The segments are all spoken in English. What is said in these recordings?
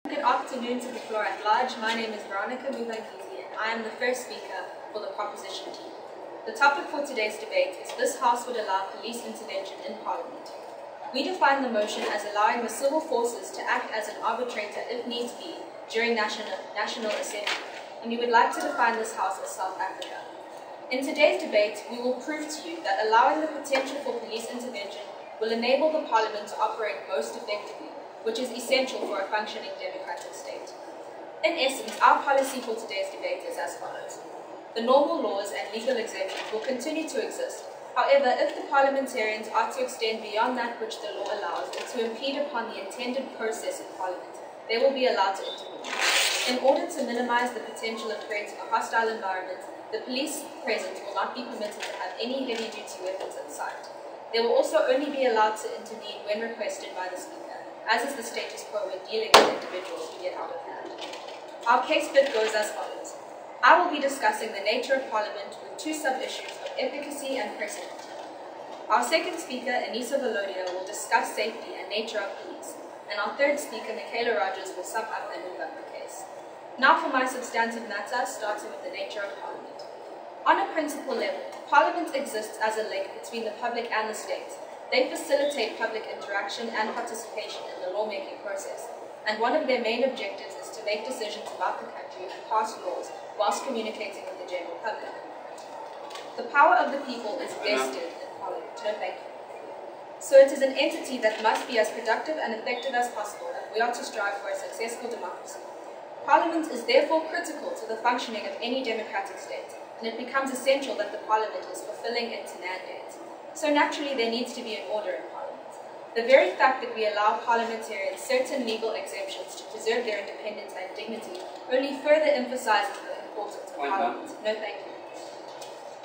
Good afternoon to the floor at large. My name is Veronica Muvangizi and I am the first speaker for the proposition team. The topic for today's debate is this House would allow police intervention in Parliament. We define the motion as allowing the civil forces to act as an arbitrator if needs be during National Assembly, and we would like to define this House as South Africa. In today's debate, we will prove to you that allowing the potential for police intervention will enable the Parliament to operate most effectively, which is essential for a functioning democratic state. In essence, our policy for today's debate is as follows. The normal laws and legal exemptions will continue to exist. However, if the parliamentarians are to extend beyond that which the law allows and to impede upon the intended process in Parliament, they will be allowed to intervene. In order to minimize the potential of creating a hostile environment, the police present will not be permitted to have any heavy-duty weapons on site. They will also only be allowed to intervene when requested by the Speaker, as is the status quo when dealing with individuals who get out of hand. Our case bit goes as follows. I will be discussing the nature of Parliament with two sub-issues of efficacy and precedent. Our second speaker, Anissa Valodia, will discuss safety and nature of police, and our third speaker, Michaela Rogers, will sum up and move up the case. Now for my substantive matter, starting with the nature of Parliament. On a principle level, Parliament exists as a link between the public and the state. They facilitate public interaction and participation in the lawmaking process, and one of their main objectives is to make decisions about the country and pass laws whilst communicating with the general public. The power of the people is vested in Parliament. No, thank you. So it is an entity that must be as productive and effective as possible if we are to strive for a successful democracy. Parliament is therefore critical to the functioning of any democratic state, and it becomes essential that the Parliament is fulfilling its mandate. So naturally there needs to be an order in Parliament. The very fact that we allow parliamentarians certain legal exemptions to preserve their independence and dignity only further emphasizes the importance of Parliament. No, thank you.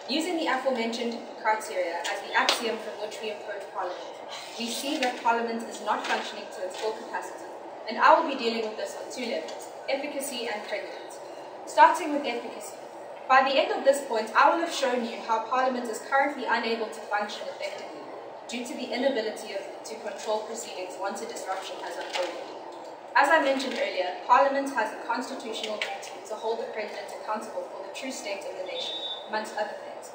Using the aforementioned criteria as the axiom from which we approach Parliament, we see that Parliament is not functioning to its full capacity, and I will be dealing with this on two levels, efficacy and precedent. Starting with efficacy. By the end of this point, I will have shown you how Parliament is currently unable to function effectively due to the inability to control proceedings once a disruption has unfolded. As I mentioned earlier, Parliament has a constitutional duty to hold the President accountable for the true state of the nation, amongst other things.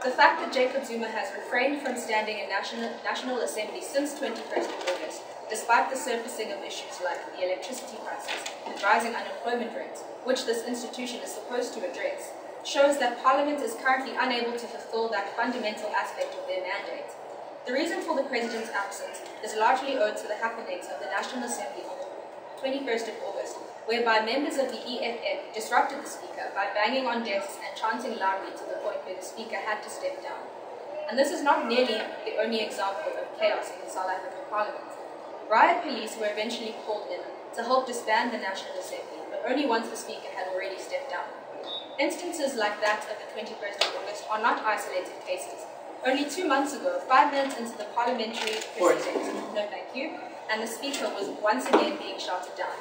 The fact that Jacob Zuma has refrained from standing in National Assembly since 21st of August, despite the surfacing of issues like the electricity prices and rising unemployment rates, which this institution is supposed to address, shows that Parliament is currently unable to fulfill that fundamental aspect of their mandate. The reason for the President's absence is largely owed to the happenings of the National Assembly on the 21st of August, whereby members of the EFF disrupted the Speaker by banging on desks and chanting loudly to the point where the Speaker had to step down. And this is not nearly the only example of chaos in the South African Parliament. Riot police were eventually called in to help disband the National Assembly, but only once the Speaker had already stepped down. Instances like that of the 21st of August are not isolated cases. Only 2 months ago, 5 minutes into the parliamentary proceedings, no thank you, and the Speaker was once again being shouted down,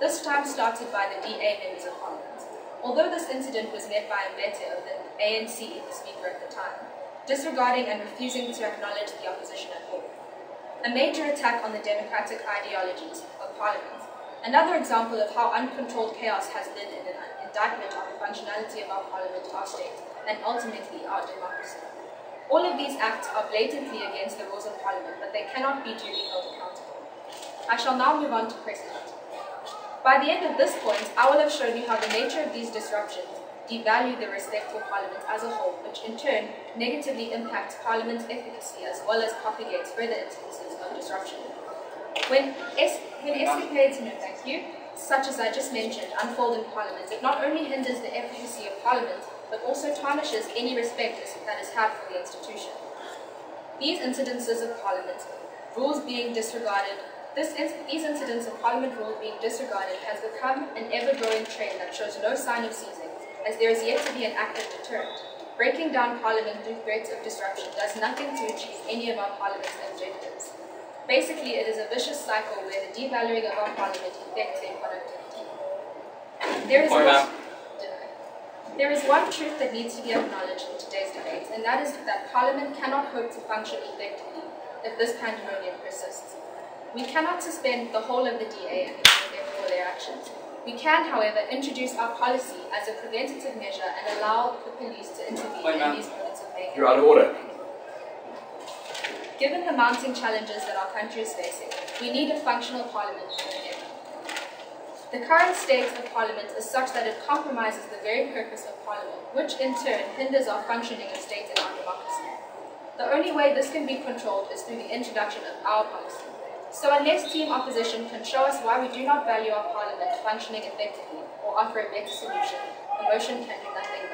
this time started by the DA members of Parliament. Although this incident was met by a letter of the ANC, the Speaker at the time, disregarding and refusing to acknowledge the opposition at all. A major attack on the democratic ideologies of Parliament. Another example of how uncontrolled chaos has been in an indictment on the functionality of our Parliament, our state, and ultimately our democracy. All of these acts are blatantly against the rules of Parliament, but they cannot be duly held accountable. I shall now move on to precedent. By the end of this point, I will have shown you how the nature of these disruptions devalue the respect for Parliament as a whole, which in turn negatively impacts Parliament's efficacy as well as propagates further instances of disruption. When escapades, no thank you, such as I just mentioned, unfold in Parliament, it not only hinders the efficacy of Parliament, but also tarnishes any respect that is had for the institution. These incidences of Parliament, rules being disregarded, these incidents of Parliament rules being disregarded has become an ever-growing trend that shows no sign of ceasing, as there is yet to be an active deterrent. Breaking down Parliament through threats of disruption does nothing to achieve any of our Parliament's objectives. Basically, it is a vicious cycle where the devaluing of our Parliament affects their productivity. There is one truth that needs to be acknowledged in today's debate, and that is that Parliament cannot hope to function effectively if this pandemonium persists. We cannot suspend the whole of the DA and for their actions. We can, however, introduce our policy as a preventative measure and allow the police to intervene in these moments of mayhem. You're out of order. Given the mounting challenges that our country is facing, we need a functional parliament more than ever. The current state of parliament is such that it compromises the very purpose of parliament, which in turn hinders our functioning of state and our democracy. The only way this can be controlled is through the introduction of our policy. So unless team opposition can show us why we do not value our parliament functioning effectively or offer a better solution, the motion can do nothing